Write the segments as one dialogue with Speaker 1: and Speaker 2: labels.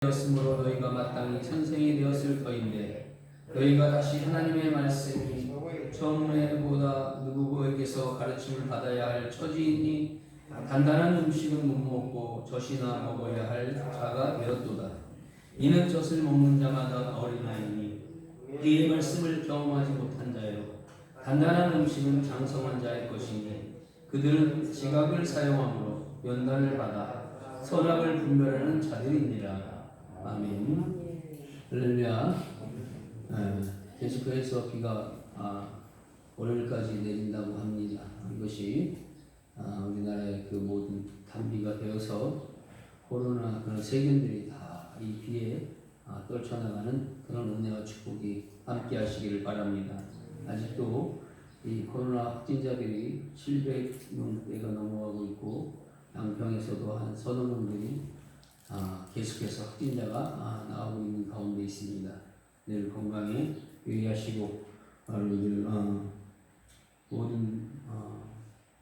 Speaker 1: 되었으므로 너희가 마땅히 선생이 되었을 터인데 너희가 다시 하나님의 말씀이 처음에보다 누구에게서 가르침을 받아야 할 처지이니 단단한 음식은 못 먹고 젖이나 먹어야 할 자가 되었도다. 이는 젖을 먹는 자마다 어린아이니 그의 말씀을 경험하지 못한 자요 단단한 음식은 장성한 자의 것이니 그들은 지각을 사용함으로 연단을 받아 선악을 분별하는 자들이니라. 아멘. 할렐루야. 계속해서 비가 월요일까지 내린다고 합니다. 이것이 우리나라의 그 모든 단비가 되어서 코로나 그런 세균들이 다 이 비에 떨쳐나가는 그런 은혜와 축복이 함께 하시기를 바랍니다. 아직도 이 코로나 확진자들이 700명대가 넘어가고 있고 양평에서도 한 서너 명들이 계속해서 확진자가 나오고 있는 가운데 있습니다. 늘 건강에 유의하시고 늘 모든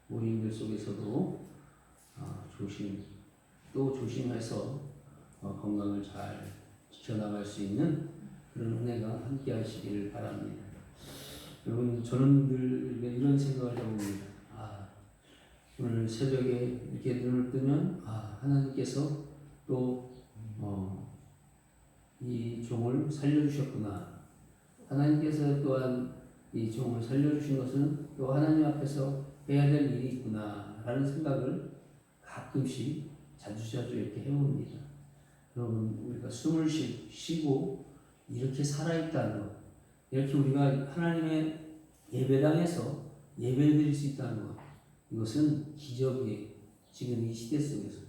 Speaker 1: 모임들 속에서도 조심해서 건강을 잘 지켜나갈 수 있는 그런 은혜가 함께 하시기를 바랍니다. 여러분, 저는 늘 이런 생각을 해봅니다. 오늘 새벽에 이렇게 눈을 뜨면 하나님께서 또 이 종을 살려주셨구나. 하나님께서 또한 이 종을 살려주신 것은 또 하나님 앞에서 해야 될 일이 있구나 라는 생각을 가끔씩 자주자주 이렇게 해봅니다. 여러분, 우리가 숨을 쉬고 이렇게 살아있다는 것, 이렇게 우리가 하나님의 예배당에서 예배를 드릴 수 있다는 것, 이것은 기적이에요. 지금 이 시대 속에서.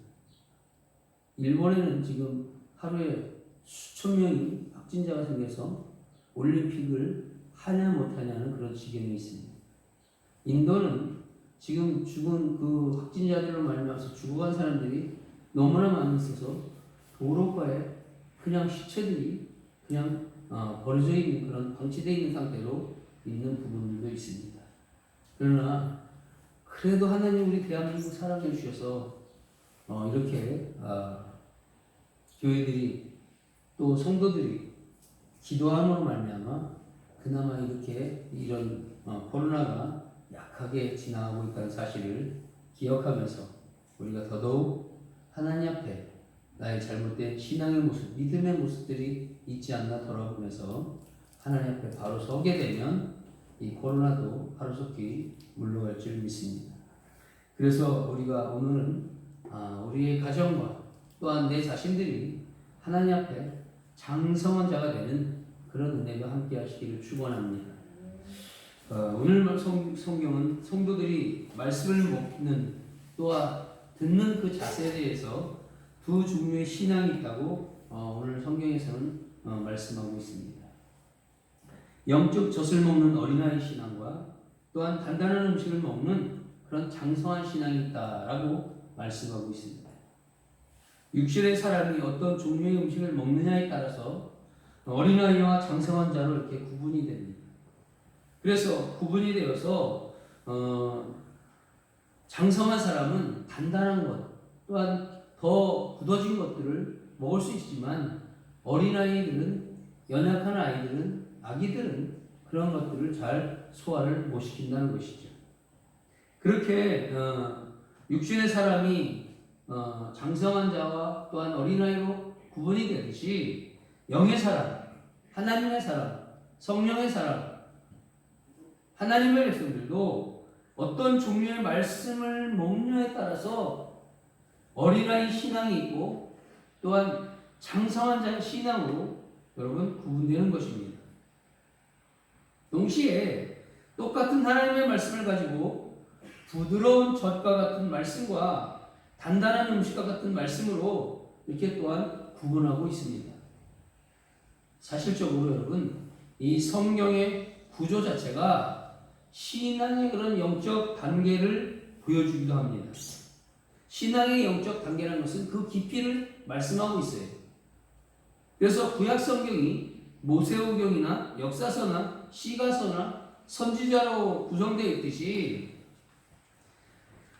Speaker 1: 일본에는 지금 하루에 수천 명이 확진자가 생겨서 올림픽을 하냐 못하냐는 그런 지경이 있습니다. 인도는 지금 죽은 그 확진자들로 말미암아서 죽어간 사람들이 너무나 많이 있어서 도로가에 그냥 시체들이 그냥 버려져 있는 그런 방치되어 있는 상태로 있는 부분도 있습니다. 그러나 그래도 하나님 우리 대한민국 사랑해 주셔서 이렇게 교회들이 또 성도들이 기도함으로 말미암아 그나마 이렇게 이런 코로나가 약하게 지나가고 있다는 사실을 기억하면서 우리가 더더욱 하나님 앞에 나의 잘못된 신앙의 모습, 믿음의 모습들이 있지 않나 돌아보면서 하나님 앞에 바로 서게 되면 이 코로나도 하루속히 물러갈 줄 믿습니다. 그래서 우리가 오늘은 우리의 가정과 또한 내 자신들이 하나님 앞에 장성한 자가 되는 그런 은혜가 함께 하시기를 축원합니다. 오늘 성경은 성도들이 말씀을 먹는 또한 듣는 그 자세에 대해서 두 종류의 신앙이 있다고 오늘 성경에서는 말씀하고 있습니다. 영적 젖을 먹는 어린아이 신앙과 또한 단단한 음식을 먹는 그런 장성한 신앙이 있다라고 말씀하고 있습니다. 육신의 사람이 어떤 종류의 음식을 먹느냐에 따라서 어린아이와 장성한 자로 이렇게 구분이 됩니다. 그래서 구분이 되어서 장성한 사람은 단단한 것 또한 더 굳어진 것들을 먹을 수 있지만 어린아이들은 연약한 아이들은 아기들은 그런 것들을 잘 소화를 못 시킨다는 것이죠. 그렇게 육신의 사람이 장성한 자와 또한 어린아이로 구분이 되듯이 영의 사람, 하나님의 사람, 성령의 사람, 하나님의 백성들도 어떤 종류의 말씀을 먹느냐에 따라서 어린아이 신앙이 있고 또한 장성한 자의 신앙으로 여러분 구분되는 것입니다. 동시에 똑같은 하나님의 말씀을 가지고 부드러운 젖과 같은 말씀과 단단한 음식과 같은 말씀으로 이렇게 또한 구분하고 있습니다. 사실적으로 여러분 이 성경의 구조 자체가 신앙의 그런 영적 단계를 보여주기도 합니다. 신앙의 영적 단계라는 것은 그 깊이를 말씀하고 있어요. 그래서 구약 성경이 모세오경이나 역사서나 시가서나 선지자로 구성되어 있듯이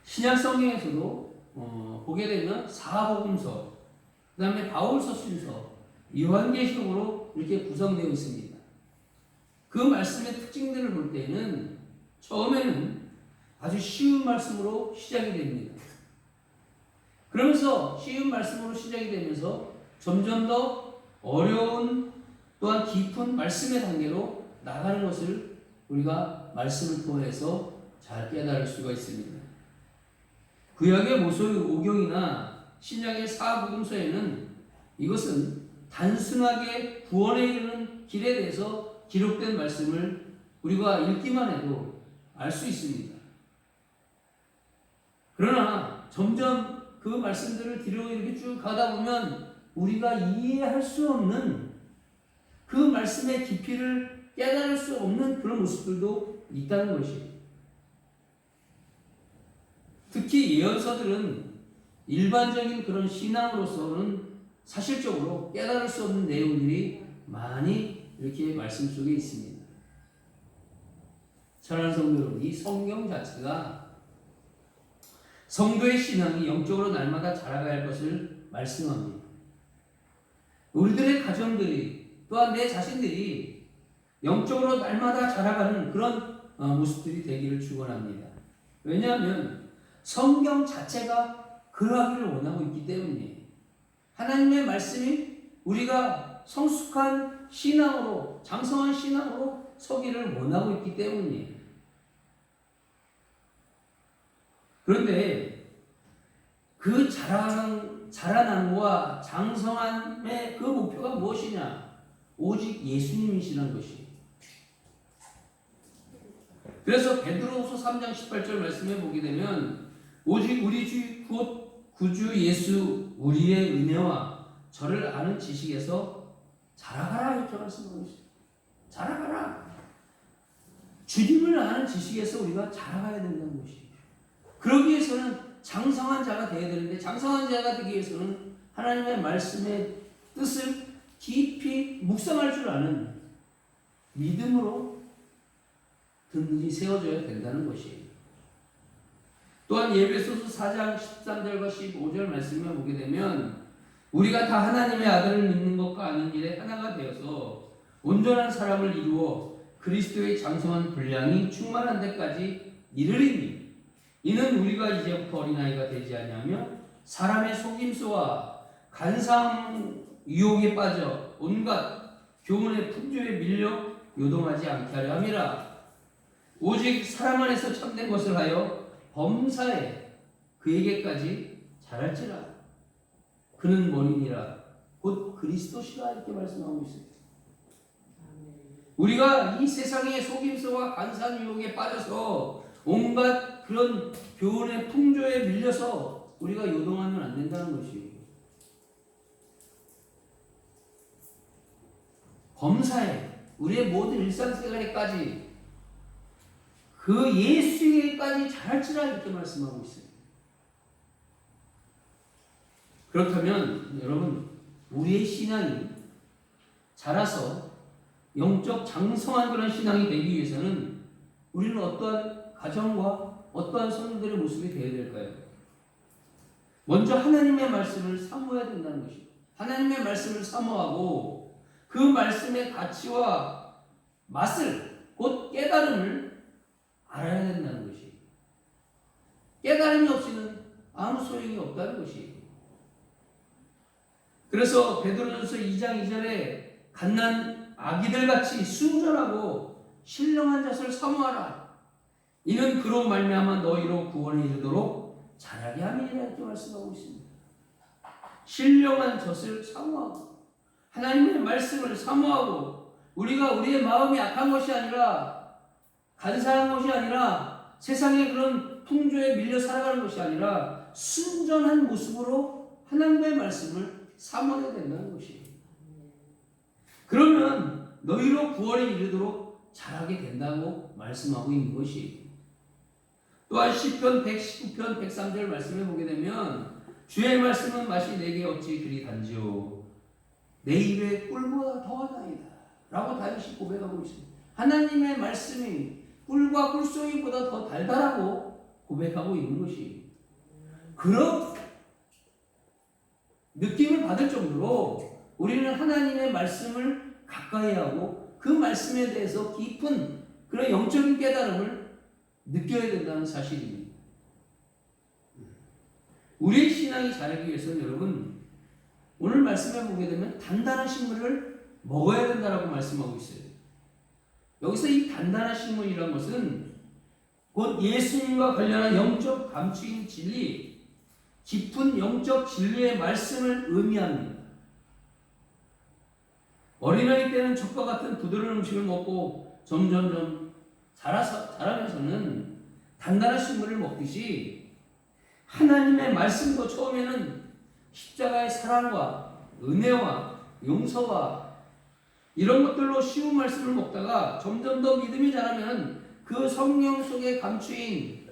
Speaker 1: 신약 성경에서도 보게 되면 사복음서 그 다음에 바울서 순서, 요한계시록으로 이렇게 구성되어 있습니다. 그 말씀의 특징들을 볼 때는 처음에는 아주 쉬운 말씀으로 시작이 됩니다. 그러면서 쉬운 말씀으로 시작이 되면서 점점 더 어려운 또한 깊은 말씀의 단계로 나가는 것을 우리가 말씀을 통해서 잘 깨달을 수가 있습니다. 구약의 모세오경이나 신약의 사복음서에는 이것은 단순하게 구원에 이르는 길에 대해서 기록된 말씀을 우리가 읽기만 해도 알 수 있습니다. 그러나 점점 그 말씀들을 뒤로 이렇게 쭉 가다 보면 우리가 이해할 수 없는 그 말씀의 깊이를 깨달을 수 없는 그런 모습들도 있다는 것이에요. 특히 예언서들은 일반적인 그런 신앙으로서는 사실적으로 깨달을 수 없는 내용들이 많이 이렇게 말씀 속에 있습니다. 사랑하는 성도 여러분, 이 성경 자체가 성도의 신앙이 영적으로 날마다 자라가야 할 것을 말씀합니다. 우리들의 가정들이 또한 내 자신들이 영적으로 날마다 자라가는 그런 모습들이 되기를 축원합니다. 왜냐하면 성경 자체가 그러하기를 원하고 있기 때문이에요. 하나님의 말씀이 우리가 성숙한 신앙으로, 장성한 신앙으로 서기를 원하고 있기 때문이에요. 그런데 그 자라남과 장성함의 그 목표가 무엇이냐? 오직 예수님이시라는 것이에요. 그래서 베드로후서 3장 18절 말씀해 보게 되면 오직 우리 주 곧 구주 예수 우리의 은혜와 저를 아는 지식에서 자라가라 이렇게 말씀하고 있어요. 자라가라. 주님을 아는 지식에서 우리가 자라가야 된다는 것이에요. 그러기 위해서는 장성한 자가 되어야 되는데 장성한 자가 되기 위해서는 하나님의 말씀의 뜻을 깊이 묵상할 줄 아는 믿음으로 든든히 세워져야 된다는 것이에요. 또한 예배소서 4장 13절과 15절 말씀을 보게 되면 우리가 다 하나님의 아들을 믿는 것과 아는 일에 하나가 되어서 온전한 사람을 이루어 그리스도의 장성한 분량이 충만한 데까지 이르리니 이는 우리가 이제부터 어린아이가 되지 아니하며 사람의 속임수와 간사한 유혹에 빠져 온갖 교훈의 풍조에 밀려 요동하지 않게 하려 함이라. 오직 사람 안에서 참된 것을 하여 범사에 그에게까지 자랄지라. 그는 머리니라 곧 그리스도시라 이렇게 말씀하고 있습니다. 우리가 이 세상의 속임수와 간사한 유혹에 빠져서 온갖 그런 교훈의 풍조에 밀려서 우리가 요동하면 안 된다는 것이에요. 범사에 우리의 모든 일상생활에까지 그 예수에게까지 자랄지라 이렇게 말씀하고 있어요. 그렇다면 여러분 우리의 신앙이 자라서 영적 장성한 그런 신앙이 되기 위해서는 우리는 어떠한 가정과 어떠한 성도들의 모습이 되어야 될까요? 먼저 하나님의 말씀을 사모해야 된다는 것이죠. 하나님의 말씀을 사모하고 그 말씀의 가치와 맛을 곧 깨달음을 알아야 된다는 것이에요. 깨달음이 없이는 아무 소용이 없다는 것이에요. 그래서 베드로전서 2장 2절에 갓난 아기들같이 순전하고 신령한 잣을 사모하라. 이는 그로 말미암아 너희로 구원에 이르도록 자라게 함이라 이렇게 말씀하고 있습니다. 신령한 젖을 사모하고 하나님의 말씀을 사모하고 우리가 우리의 마음이 약한 것이 아니라 간사한 것이 아니라 세상의 그런 풍조에 밀려 살아가는 것이 아니라 순전한 모습으로 하나님의 말씀을 사모해야 된다는 것이에요. 그러면 너희로 구원에 이르도록 자라게 된다고 말씀하고 있는 것이에요. 또한 시편 119편 103절 말씀을 보게 되면 주의 말씀은 맛이 내게 어찌 그리 단지요 내 입에 꿀보다 더하나이다 라고 다윗이 고백하고 있습니다. 하나님의 말씀이 꿀과 꿀송이보다 더 달달하고 고백하고 있는 것이에요. 그런 느낌을 받을 정도로 우리는 하나님의 말씀을 가까이 하고 그 말씀에 대해서 깊은 그런 영적인 깨달음을 느껴야 된다는 사실입니다. 우리의 신앙이 자라기 위해서는 여러분 오늘 말씀해 보게 되면 단단한 식물을 먹어야 된다라고 말씀하고 있어요. 여기서 이 단단한 식물이라는 것은 곧 예수님과 관련한 영적 감추인 진리, 깊은 영적 진리의 말씀을 의미합니다. 어린아이 때는 젖과 같은 부드러운 음식을 먹고 점점점 자라면서는 단단한 식물을 먹듯이 하나님의 말씀도 처음에는 십자가의 사랑과 은혜와 용서와 이런 것들로 쉬운 말씀을 먹다가 점점 더 믿음이 자라면 그 성령 속에 감추인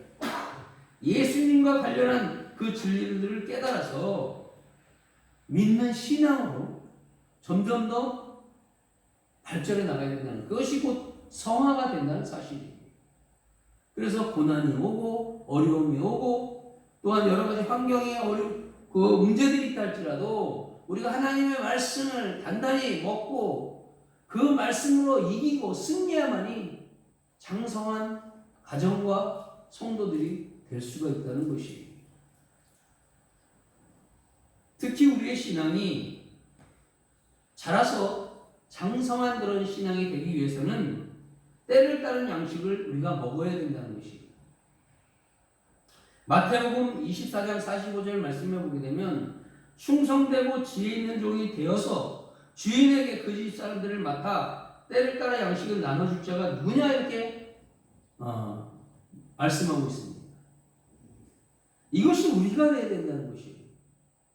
Speaker 1: 예수님과 관련한 그 진리들을 깨달아서 믿는 신앙으로 점점 더 발전해 나가야 된다는 그것이 곧 성화가 된다는 사실이에요. 그래서 고난이 오고 어려움이 오고 또한 여러 가지 환경에 그 문제들이 있다 할지라도 우리가 하나님의 말씀을 단단히 먹고 그 말씀으로 이기고 승리해야만이 장성한 가정과 성도들이 될 수가 있다는 것이에요. 특히 우리의 신앙이 자라서 장성한 그런 신앙이 되기 위해서는 때를 따른 양식을 우리가 먹어야 된다는 것이에요. 마태복음 24장 45절 말씀해 보게 되면 충성되고 지혜 있는 종이 되어서 주인에게 그 집 사람들을 맡아 때를 따라 양식을 나눠줄 자가 누구냐 이렇게 말씀하고 있습니다. 이것이 우리가 되어야 된다는 것이에요.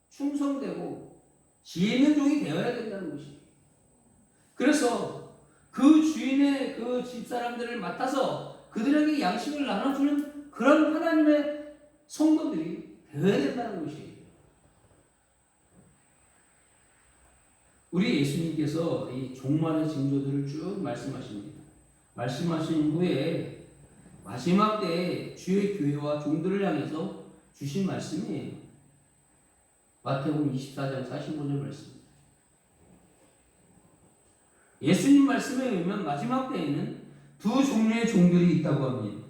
Speaker 1: 충성되고 지혜 있는 종이 되어야 된다는 것이에요. 그래서 그 주인의 그 집사람들을 맡아서 그들에게 양식을 나눠주는 그런 하나님의 성도들이 되어야 된다는 것이에요. 우리 예수님께서 이 종말의 징조들을 쭉 말씀하십니다. 말씀하신 후에 마지막 때에 주의 교회와 종들을 향해서 주신 말씀이에요. 마태복음 24장 45절 말씀. 예수님 말씀에 의하면 마지막 때에는 두 종류의 종들이 있다고 합니다.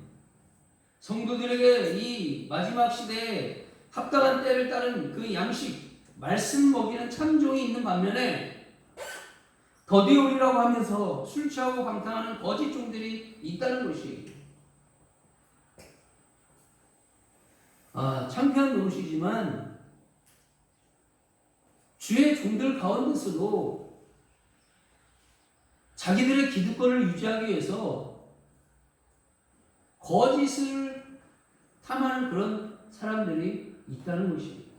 Speaker 1: 성도들에게 이 마지막 시대에 합당한 때를 따른 그 양식, 말씀 먹이는 참종이 있는 반면에 더디오리라고 하면서 술 취하고 방탕하는 거짓 종들이 있다는 것이에요. 창피한 노릇이지만 주의 종들 가운데서도 자기들의 기득권을 유지하기 위해서 거짓을 탐하는 그런 사람들이 있다는 것입니다.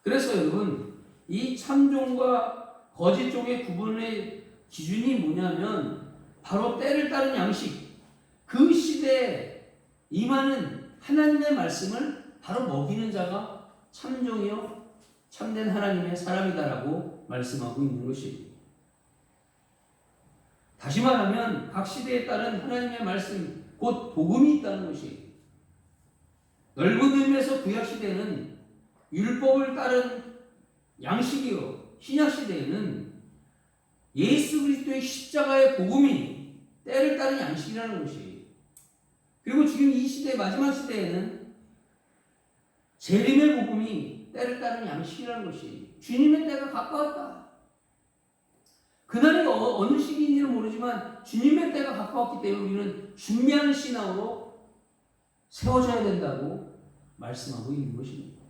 Speaker 1: 그래서 여러분 이 참종과 거짓종의 구분의 기준이 뭐냐면 바로 때를 따른 양식, 그 시대에 임하는 하나님의 말씀을 바로 먹이는 자가 참종이요 참된 하나님의 사람이다라고 말씀하고 있는 것입니다. 다시 말하면 각 시대에 따른 하나님의 말씀, 곧 복음이 있다는 것이에요. 넓은 의미에서 구약시대는 율법을 따른 양식이요, 신약시대에는 예수 그리스도의 십자가의 복음이 때를 따른 양식이라는 것이에요. 그리고 지금 이 시대, 마지막 시대에는 재림의 복음이 때를 따른 양식이라는 것이에요. 주님의 때가 가까웠다. 그날이 어느 시기인지는 모르지만 주님의 때가 가까웠기 때문에 우리는 준비하는 신앙으로 세워져야 된다고 말씀하고 있는 것입니다.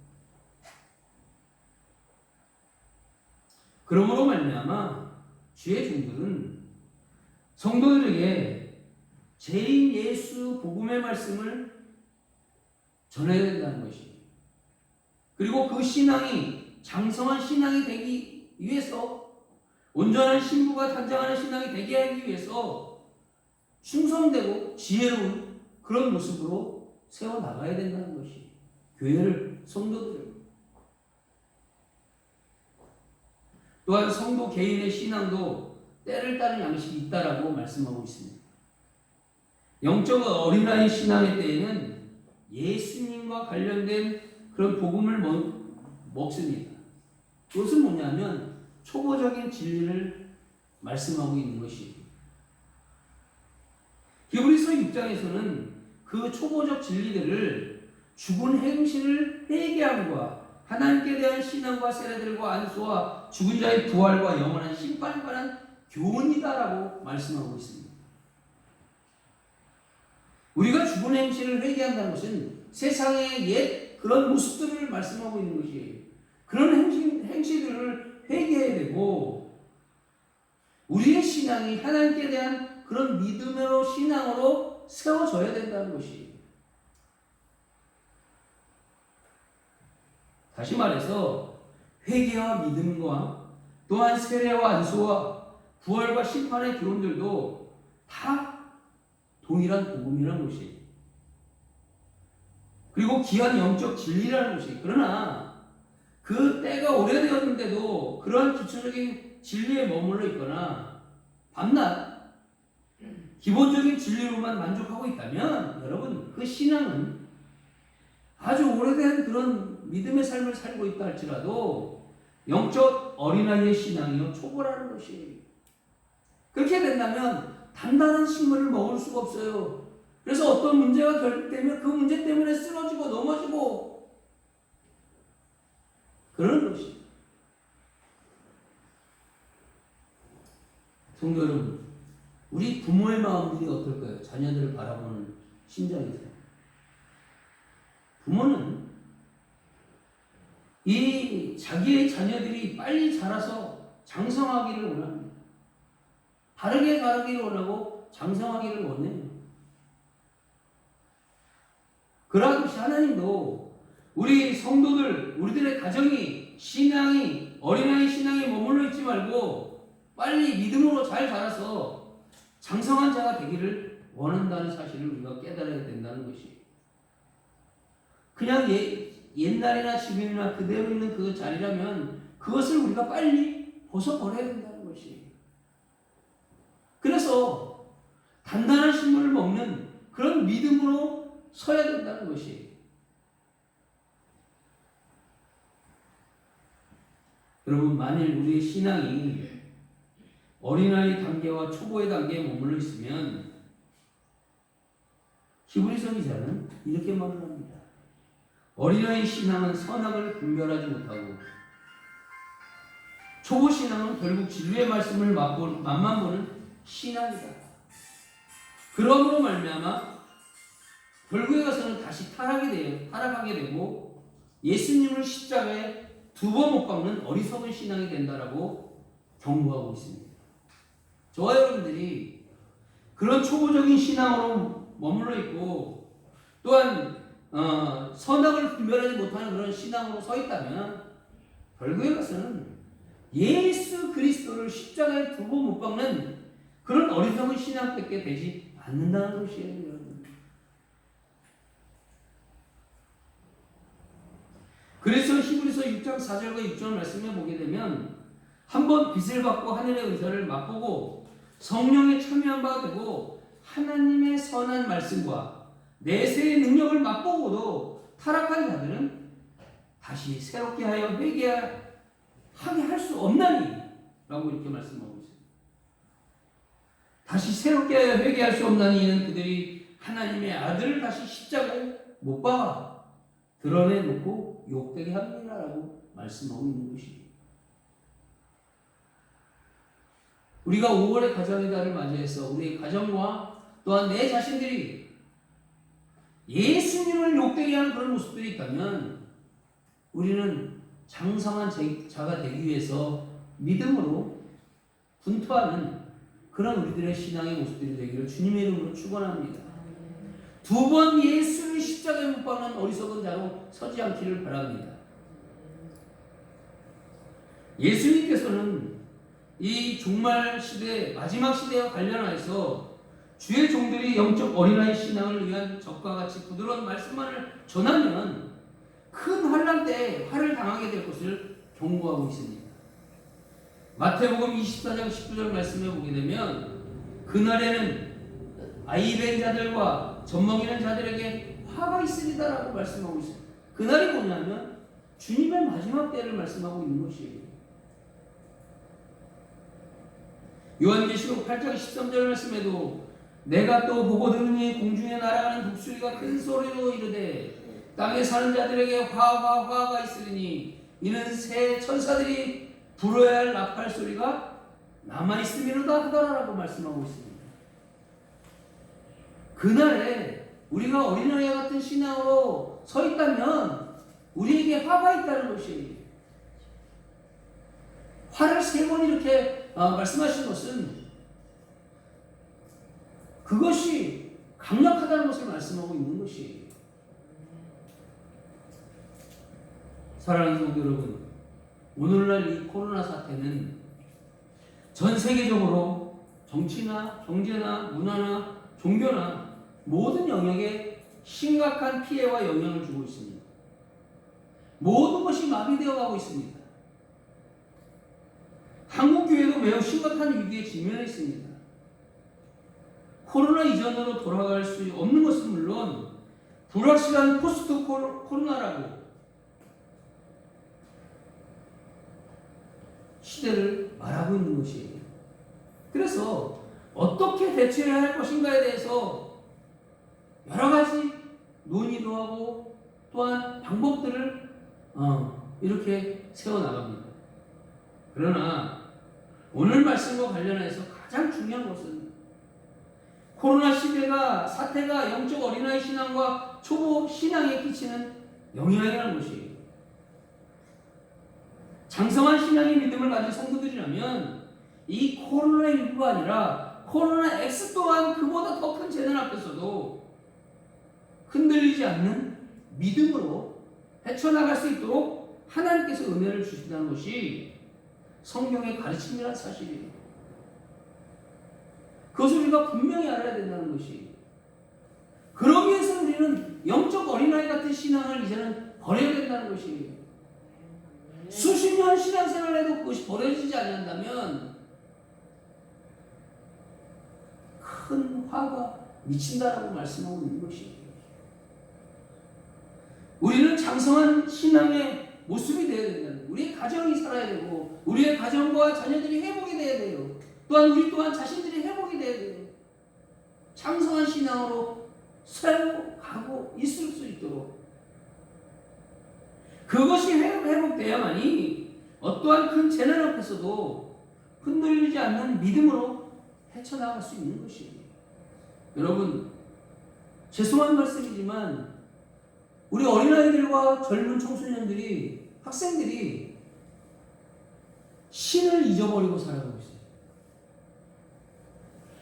Speaker 1: 그러므로 말미암아 주의 종들은 성도들에게 재림 예수 복음의 말씀을 전해야 된다는 것입니다. 그리고 그 신앙이 장성한 신앙이 되기 위해서 온전한 신부가 단장하는 신앙이 되게 하기 위해서 충성되고 지혜로운 그런 모습으로 세워나가야 된다는 것이 교회를, 성도들을. 또한 성도 개인의 신앙도 때를 따른 양식이 있다라고 말씀하고 있습니다. 영적 어린아이 신앙의 때에는 예수님과 관련된 그런 복음을 먹습니다. 그것은 뭐냐면 초보적인 진리를 말씀하고 있는 것이에요. 히브리서 6장에서는 그 초보적 진리들을 죽은 행실을 회개함과 하나님께 대한 신앙과 세례들과 안수와 죽은 자의 부활과 영원한 심판에 관한 교훈이다라고 말씀하고 있습니다. 우리가 죽은 행실을 회개한다는 것은 세상의 옛 그런 모습들을 말씀하고 있는 것이에요. 그런 행실들을 회개해야 되고 우리의 신앙이 하나님께 대한 그런 믿음으로 신앙으로 세워져야 된다는 것이에요. 다시 말해서 회개와 믿음과 또한 세례와 안수와 부활과 심판의 교훈들도 다 동일한 복음이라는 것이에요. 그리고 귀한 영적 진리라는 것이에요. 그러나 그 때가 오래되었는데도 그러한 기초적인 진리에 머물러 있거나 밤낮 기본적인 진리로만 만족하고 있다면 여러분 그 신앙은 아주 오래된 그런 믿음의 삶을 살고 있다 할지라도 영적 어린아이의 신앙이요 초보라는 것이에요. 그렇게 된다면 단단한 식물을 먹을 수가 없어요. 그래서 어떤 문제가 결집되면 그 문제 때문에 쓰러지고 넘어지고 그런 것이에요. 성도 여러분, 우리 부모의 마음들이 어떨까요? 자녀들을 바라보는 심정에서. 부모는 이 자기의 자녀들이 빨리 자라서 장성하기를 원합니다. 바르게 자라기를 원하고 장성하기를 원해요. 그러듯이 하나님도 우리 성도들, 우리들의 가정이 신앙이 어린아이 신앙에 머물러 있지 말고 빨리 믿음으로 잘 자라서 장성한 자가 되기를 원한다는 사실을 우리가 깨달아야 된다는 것이에요. 그냥 옛날이나 지금이나 그대로 있는 그 자리라면 그것을 우리가 빨리 벗어버려야 된다는 것이에요. 그래서 단단한 식물을 먹는 그런 믿음으로 서야 된다는 것이에요. 여러분, 만일 우리의 신앙이 어린아이 단계와 초보의 단계에 머물러 있으면 히브리서 기자는 이렇게 말합니다. 어린아이 신앙은 선악을 분별하지 못하고 초보 신앙은 결국 진리의 말씀을 맛만 보는 신앙이다. 그러므로 말미암아 결국에 가서는 다시 타락하게 되고 예수님을 십자가에 두 번 못 박는 어리석은 신앙이 된다라고 경고하고 있습니다. 저와 여러분들이 그런 초보적인 신앙으로 머물러 있고 또한 선악을 분별하지 못하는 그런 신앙으로 서 있다면 결국에 가서는 예수 그리스도를 십자가에 두 번 못 박는 그런 어리석은 신앙밖에 되지 않는다는 것이에요. 여러분. 그래서 히브리서 6장 4절과 6절 말씀에 보게 되면 한번 빛을 받고 하늘의 은사를 맛보고 성령에 참여한 바가 되고 하나님의 선한 말씀과 내세의 능력을 맛보고도 타락한 자들은 다시 새롭게 하여 회개하게 할 수 없나니 라고 이렇게 말씀하고 있습니다. 다시 새롭게 하여 회개할 수 없나니 이는 그들이 하나님의 아들을 다시 십자가에 못 박아 드러내놓고 욕되게 합니다라고 말씀하고 있는 것입니다. 우리가 5월의 가정의 달을 맞이해서 우리 가정과 또한 내 자신들이 예수님을 욕되게 하는 그런 모습들이 있다면 우리는 장성한 자가 되기 위해서 믿음으로 분투하는 그런 우리들의 신앙의 모습들이 되기를 주님의 이름으로 축원합니다. 두 번 예수를 십자가에 못 박는 어리석은 자로 서지 않기를 바랍니다. 예수님께서는 이 종말 시대, 마지막 시대와 관련하여서 주의 종들이 영적 어린아이 신앙을 위한 적과 같이 부드러운 말씀만을 전하면 큰 환난 때에 화를 당하게 될 것을 경고하고 있습니다. 마태복음 24장 19절 말씀에 보게 되면 그날에는 아이벤 자들과 젖먹이는 자들에게 화가 있으리다라고 말씀하고 있습니다. 그날이 뭐냐면 주님의 마지막 때를 말씀하고 있는 것이에요. 요한계시록 8장 13절 말씀에도 내가 또 보고 들으니 공중에 날아가는 독수리가 큰 소리로 이르되 땅에 사는 자들에게 화가 있으리니 이는 새 천사들이 불어야 할 나팔 소리가 남아있음이로다 하더라라고 말씀하고 있습니다. 그날에 우리가 어린아이 같은 신앙으로 서 있다면 우리에게 화가 있다는 것이에요. 화를 3번 이렇게 말씀하신 것은 그것이 강력하다는 것을 말씀하고 있는 것이에요. 사랑하는 성도 여러분, 오늘날 이 코로나 사태는 전 세계적으로 정치나 경제나 문화나 종교나 모든 영역에 심각한 피해와 영향을 주고 있습니다. 모든 것이 마비되어 가고 있습니다. 한국교회도 매우 심각한 위기에 직면해 있습니다. 코로나 이전으로 돌아갈 수 없는 것은 물론 불확실한 포스트 코로나라고 시대를 말하고 있는 것이에요. 그래서 어떻게 대처해야 할 것인가에 대해서 여러 가지 논의도 하고 또한 방법들을 이렇게 세워나갑니다. 그러나 오늘 말씀과 관련해서 가장 중요한 것은 코로나 사태가 영적 어린아이 신앙과 초보 신앙에 끼치는 영향이라는 것이에요. 장성한 신앙의 믿음을 가진 성도들이라면 이 코로나19가 아니라 코로나 X 또한 그보다 더 큰 재난 앞에서도 흔들리지 않는 믿음으로 헤쳐나갈 수 있도록 하나님께서 은혜를 주신다는 것이 성경의 가르침이라는 사실이에요. 그것을 우리가 분명히 알아야 된다는 것이. 그러기 위해서 우리는 영적 어린아이 같은 신앙을 이제는 버려야 된다는 것이에요. 수십 년 신앙생활을 해도 그것이 버려지지 않는다면 큰 화가 미친다라고 말씀하고 있는 것이에요. 우리는 장성한 신앙의 모습이 되어야 된다는 거예요. 우리의 가정이 살아야 되고 우리의 가정과 자녀들이 회복이 되어야 돼요. 또한 우리 또한 자신들이 회복이 되어야 돼요. 장성한 신앙으로 살아가고 있을 수 있도록 그것이 회복되어야만이 어떠한 큰 재난 앞에서도 흔들리지 않는 믿음으로 헤쳐나갈 수 있는 것이에요. 여러분, 죄송한 말씀이지만 우리 어린아이들과 젊은 청소년들이, 학생들이 신을 잊어버리고 살아가고 있어요.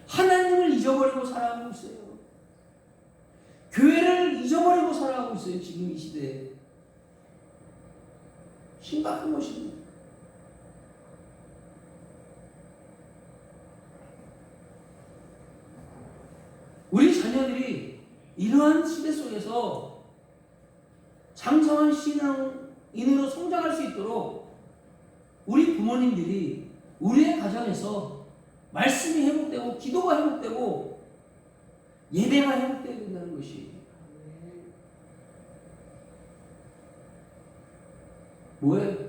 Speaker 1: 하나님을 잊어버리고 살아가고 있어요. 교회를 잊어버리고 살아가고 있어요. 지금 이 시대에. 심각한 것입니다. 우리 자녀들이 이러한 시대 속에서 장성한 신앙인으로 성장할 수 있도록 우리 부모님들이 우리의 가정에서 말씀이 회복되고 기도가 회복되고 예배가 회복되어야 된다는 것이 뭐예요?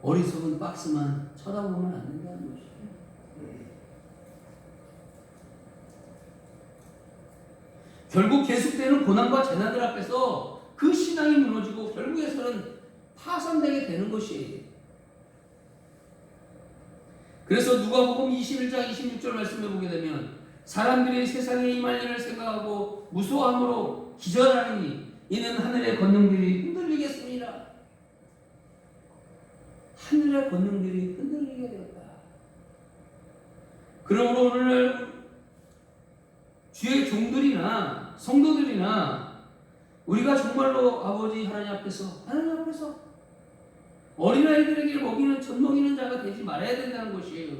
Speaker 1: 어리석은 박스만 쳐다보면 안 된다는 것이에요. 결국 계속되는 고난과 재난들 앞에서 그 신앙이 무너지고 결국에서는 파산되게 되는 것이에요. 그래서 누가복음 21장 26절 말씀해 보게 되면 사람들이 세상에 임할 일을 생각하고 무서워함으로 기절하니 이는 하늘의 권능들이 흔들리겠습니다. 하늘의 권능들이 흔들리게 되었다. 그러므로 오늘날 주의 종들이나 성도들이나 우리가 정말로 아버지 하나님 앞에서 어린아이들에게 먹이는 젖 먹이는 자가 되지 말아야 된다는 것이에요.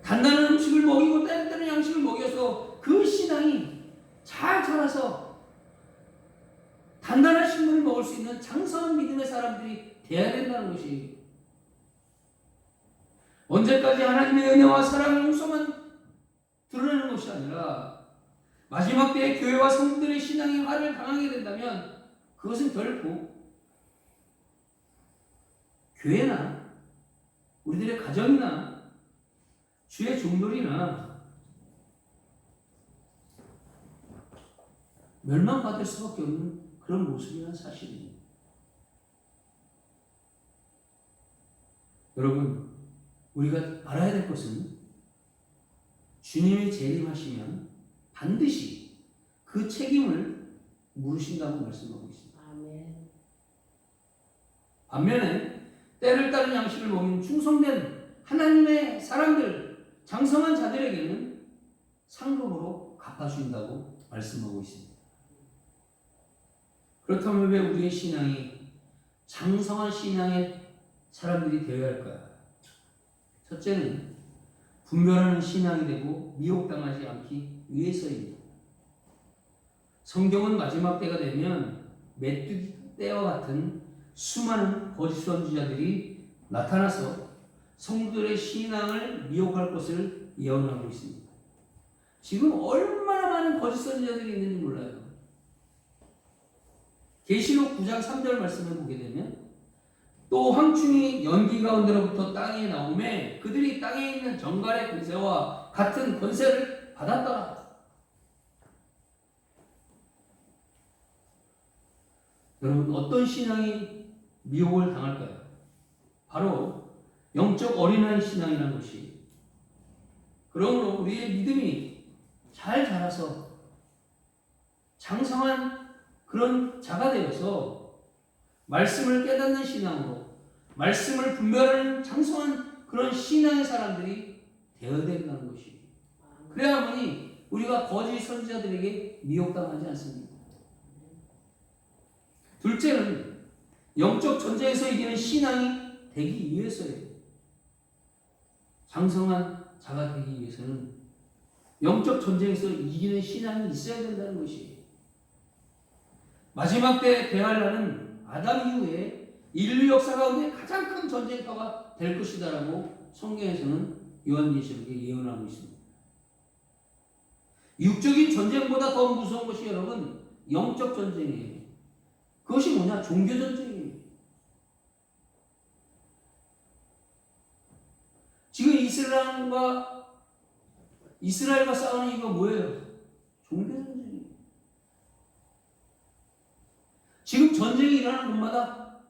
Speaker 1: 단단한 음식을 먹이고 때때는 양식을 먹여서 그 신앙이 잘 자라서 단단한 식물을 먹을 수 있는 장성한 믿음의 사람들이 되어야 된다는 것이 언제까지 하나님의 은혜와 사랑의 용서만 드러내는 것이 아니라 마지막 때에 교회와 성도들의 신앙이 화를 당하게 된다면 그것은 결코 교회나 우리들의 가정이나 주의 종들이나 멸망받을 수밖에 없는 그런 모습이라는 사실입니다. 여러분, 우리가 알아야 될 것은 주님이 재림하시면 반드시 그 책임을 물으신다고 말씀하고 있습니다.
Speaker 2: 아멘.
Speaker 1: 반면에 때를 따른 양식을 먹는 충성된 하나님의 사람들, 장성한 자들에게는 상급으로 갚아주신다고 말씀하고 있습니다. 그렇다면 왜 우리의 신앙이 장성한 신앙의 사람들이 되어야 할까요? 첫째는 분별하는 신앙이 되고 미혹당하지 않기 위해서입니다. 성경은 마지막 때가 되면 메뚜기 때와 같은 수많은 거짓 선지자들이 나타나서 성도들의 신앙을 미혹할 것을 예언하고 있습니다. 지금 얼마나 많은 거짓 선지자들이 있는지 몰라요. 계시록 9장 3절 말씀을 보게 되면 또 황충이 연기 가운데로부터 땅에 나오매 그들이 땅에 있는 정갈의 권세와 같은 권세를 받았더라. 여러분, 어떤 신앙이 미혹을 당할까요? 바로 영적 어린아이 신앙이라는 것이. 그러므로 우리의 믿음이 잘 자라서 장성한 그런 자가 되어서 말씀을 깨닫는 신앙으로 말씀을 분별하는 장성한 그런 신앙의 사람들이 되어야 된다는 것이. 그래야만이 우리가 거짓 선지자들에게 미혹당하지 않습니다. 둘째는 영적 전쟁에서 이기는 신앙이 되기 위해서예요. 장성한 자가 되기 위해서는 영적 전쟁에서 이기는 신앙이 있어야 된다는 것이에요. 마지막 때 대할 날은 아담 이후에 인류 역사 가운데 가장 큰 전쟁터가 될 것이다라고 성경에서는 요한계시록에 예언하고 있습니다. 육적인 전쟁보다 더 무서운 것이 여러분 영적 전쟁이에요. 그것이 뭐냐? 종교 전쟁이에요. 지금 이스라엘과 싸우는 이유가 뭐예요? 종교 전쟁이에요. 지금 전쟁이 일어나는 곳마다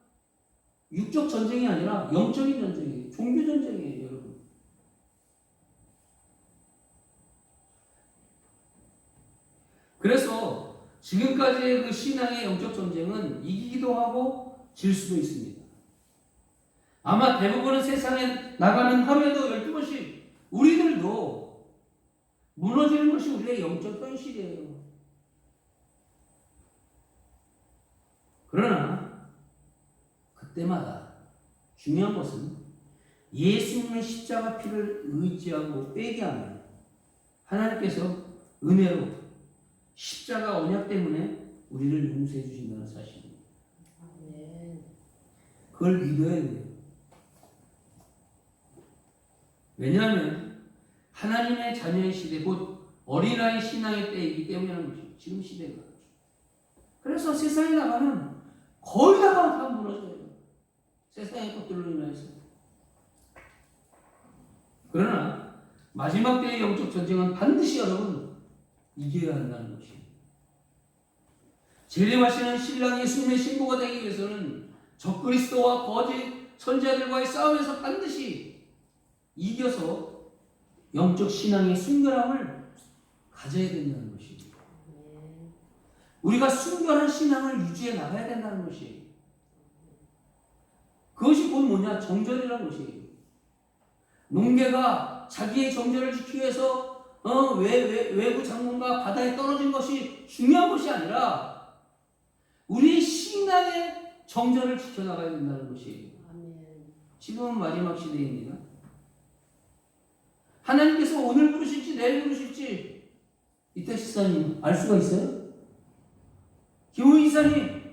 Speaker 1: 육적 전쟁이 아니라 영적인 전쟁이에요. 종교 전쟁이에요, 여러분. 그래서 지금까지의 그 신앙의 영적 전쟁은 이기기도 하고 질 수도 있습니다. 아마 대부분은 세상에 나가는 하루에도 12번씩 우리들도 무너지는 것이 우리의 영적 현실이에요. 그러나 그때마다 중요한 것은 예수님의 십자가 피를 의지하고 빼게 하면 하나님께서 은혜로 십자가 언약 때문에 우리를 용서해 주신다는 사실입니다. 그걸 믿어야 돼요. 왜냐하면 하나님의 자녀의 시대, 곧 어린아이 신앙의 때이기 때문이라는 것이죠. 지금 시대가. 그래서 세상에 나가면 거의 다 무너져요. 세상의 것들로 인해서. 그러나 마지막 때의 영적 전쟁은 반드시 여러분 이겨야 한다는 것이에요. 재림하시는 신랑 예수님의 신부가 되기 위해서는 적그리스도와 거짓 선지자들과의 싸움에서 반드시 이겨서 영적 신앙의 순결함을 가져야 된다는 것이에요. 우리가 순결한 신앙을 유지해 나가야 된다는 것이에요. 그것이 곧 뭐냐? 정절이라는 것이에요. 농개가 자기의 정절을 지키기 위해서 외부 장군과 바다에 떨어진 것이 중요한 것이 아니라 우리의 신앙의 정절을 지켜나가야 된다는 것이에요. 지금은 마지막 시대입니다. 하나님께서 오늘 부르실지 내일 부르실지 이태 시사님 알 수가 있어요? 김호인 이사님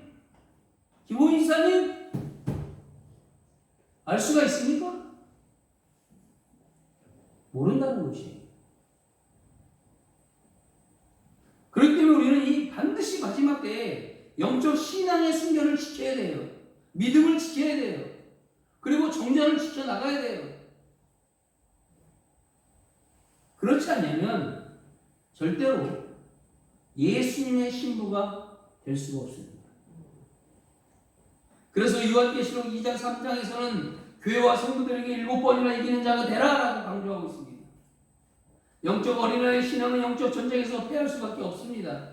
Speaker 1: 알 수가 있습니까? 모른다는 것이에요. 신앙의 순결을 지켜야 돼요. 믿음을 지켜야 돼요. 그리고 정전을 지켜나가야 돼요. 그렇지 않으면 절대로 예수님의 신부가 될 수가 없습니다. 그래서 요한계시록 2장 3장에서는 교회와 성도들에게 7번이나 이기는 자가 되라라고 강조하고 있습니다. 영적 어린아이의 신앙은 영적 전쟁에서 패할 수밖에 없습니다.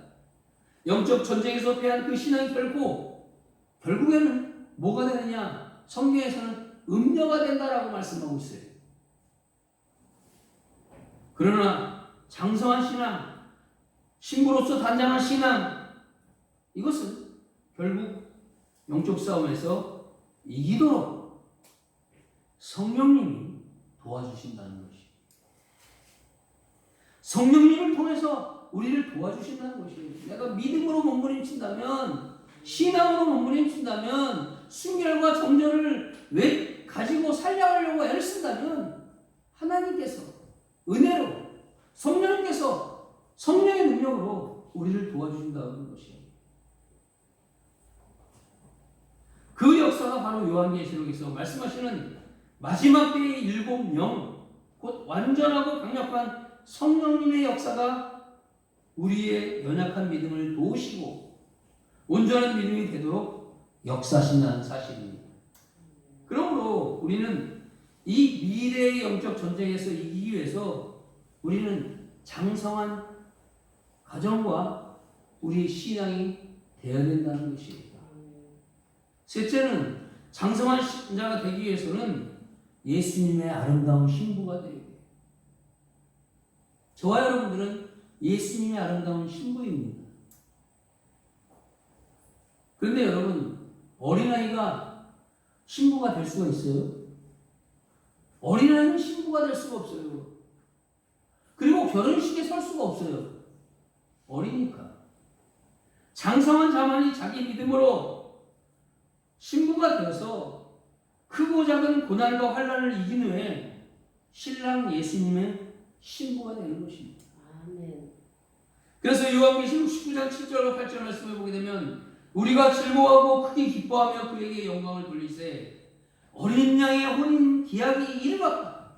Speaker 1: 영적 전쟁에서 패한 그 신앙이 결국에는 뭐가 되느냐? 성경에서는 음녀가 된다라고 말씀하고 있어요. 그러나 장성한 신앙, 신부로서 단장한 신앙, 이것은 결국 영적 싸움에서 이기도록 성령님이 도와주신다는 것이에요. 성령님을 통해서 우리를 도와주신다는 것이에요. 내가 믿음으로 몸부림친다면, 신앙으로 몸부림친다면, 순결과 정결을 왜 가지고 살려가려고 애를 쓴다면 하나님께서 은혜로 성령님께서 성령의 능력으로 우리를 도와주신다는 것이에요. 그 역사가 바로 요한계시록에서 말씀하시는 마지막 때의 7명, 곧 완전하고 강력한 성령님의 역사가 우리의 연약한 믿음을 도우시고 온전한 믿음이 되도록 역사하신다는 사실입니다. 그러므로 우리는 이 미래의 영적 전쟁에서 이기기 위해서 우리는 장성한 가정과 우리의 신앙이 되어야 된다는 것이에요. 셋째는 장성한 신자가 되기 위해서는 예수님의 아름다운 신부가 되어야 돼요. 저와 여러분들은 예수님의 아름다운 신부입니다. 그런데 여러분, 어린아이가 신부가 될 수가 있어요? 어린아이는 신부가 될 수가 없어요. 그리고 결혼식에 설 수가 없어요. 어리니까. 장성한 자만이 자기 믿음으로 신부가 되어서 크고 작은 고난과 환난을 이긴 후에 신랑 예수님의 신부가 되는 것입니다.
Speaker 2: 아멘.
Speaker 1: 그래서 요한계시록 19장 7절과 8절 말씀을 보게 되면 우리가 즐거워하고 크게 기뻐하며 그에게 영광을 돌리세 어린 양의 혼인 기약이 이르렀다.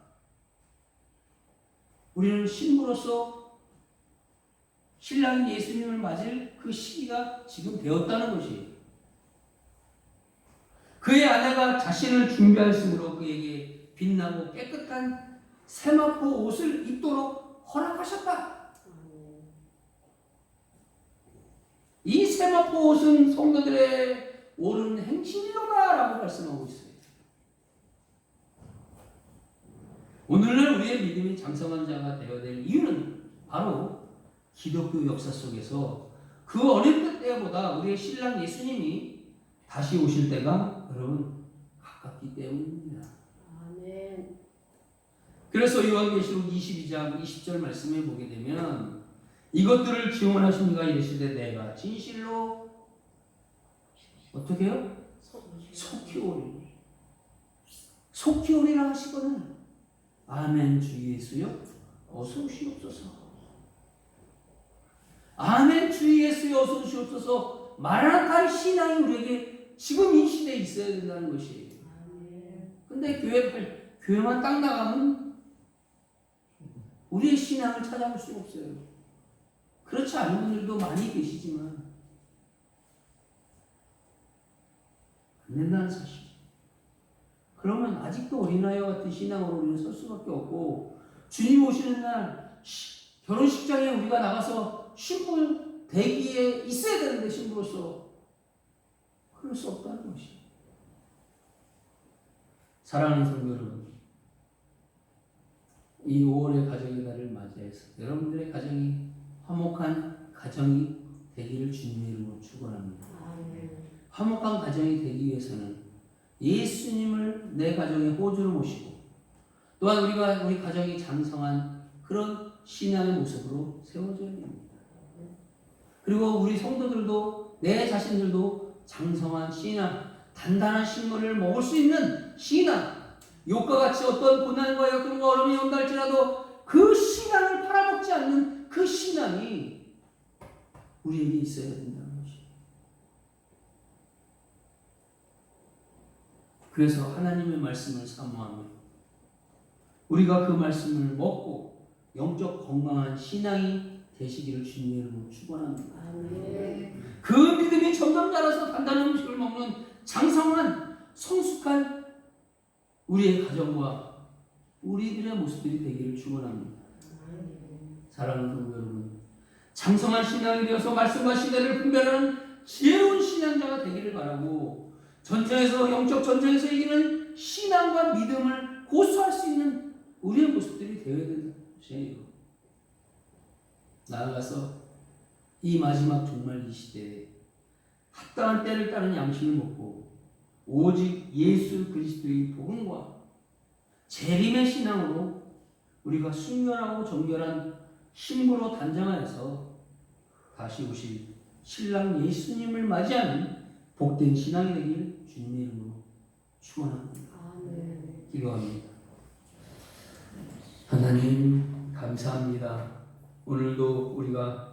Speaker 1: 우리는 신부로서 신랑 예수님을 맞을 그 시기가 지금 되었다는 것이에요. 그의 아내가 자신을 준비하였으므로 그에게 빛나고 깨끗한 세마포 옷을 입도록 허락하셨다. 이 세마포 옷은 성도들의 옳은 행실이로다 라고 말씀하고 있어요. 오늘날 우리의 믿음이 장성한 자가 되어야 될 이유는 바로 기독교 역사 속에서 그 어린 때보다 우리의 신랑 예수님이 다시 오실 때가 여러분 가깝기 때문입니다.
Speaker 2: 아멘.
Speaker 1: 그래서 요한계시록 22장 20절 말씀에 보게 되면 이것들을 증언하십니까 이르시되 내가 진실로 어떻게 해요? 속히 오리니 속히 오리라 하시거든. 아멘. 주 예수여 어서 오시옵소서. 아멘. 주 예수여 어서 오시옵소서. 마라나타의 신앙이 우리에게 지금 이 시대에 있어야 된다는 것이에요. 근데 교회만 딱 나가면 우리의 신앙을 찾아볼 수 없어요. 그렇지 않은 분들도 많이 계시지만 안 된다는 사실. 그러면 아직도 어린아이와 같은 신앙으로 우리는 설 수밖에 없고 주님 오시는 날 결혼식장에 우리가 나가서 신부 대기에 있어야 되는데 신부로서 그럴 수 없다는 것이에요. 사랑하는 성도 여러분, 이 5월의 가정의 달을 맞이해서 여러분들의 가정이 화목한 가정이 되기를 주님의 이름으로 축원합니다. 화목한 가정이 되기 위해서는 예수님을 내 가정의 호주로 모시고 또한 우리 가정이 장성한 그런 신앙의 모습으로 세워져야 됩니다. 그리고 우리 성도들도 내 자신들도 장성한 신앙, 단단한 식물을 먹을 수 있는 신앙, 욕과 같이 어떤 고난과 역경과 어려움이 온다 할지라도 그 신앙을 팔아먹지 않는 그 신앙이 우리에게 있어야 된다는 것이에요. 그래서 하나님의 말씀을 사모하며 우리가 그 말씀을 먹고 영적 건강한 신앙이 되시기를 주님의 이름으로 축원합니다.
Speaker 2: 아멘.
Speaker 1: 그 믿음이 점점 자라서 단단한 음식을 먹는 장성한 성숙한 우리의 가정과 우리들의 모습들이 되기를 축원합니다. 사랑하는 성도 여러분, 장성한 신앙이 되어서 말씀과 시대를 분별하는 지혜로운 신앙자가 되기를 바라고 전쟁에서 영적 전쟁에서 이기는 신앙과 믿음을 고수할 수 있는 우리의 모습들이 되어야 된다는 것이에요. 나아가서 이 마지막 종말 이 시대에 합당한 때를 따른 양식을 먹고 오직 예수 그리스도의 복음과 재림의 신앙으로 우리가 순결하고 정결한 힘으로 단장하여서 다시 오실 신랑 예수님을 맞이하는 복된 신앙이 되길 주님의 이름으로 축원합니다.
Speaker 2: 아멘.
Speaker 1: 기도합니다. 하나님 감사합니다. 오늘도 우리가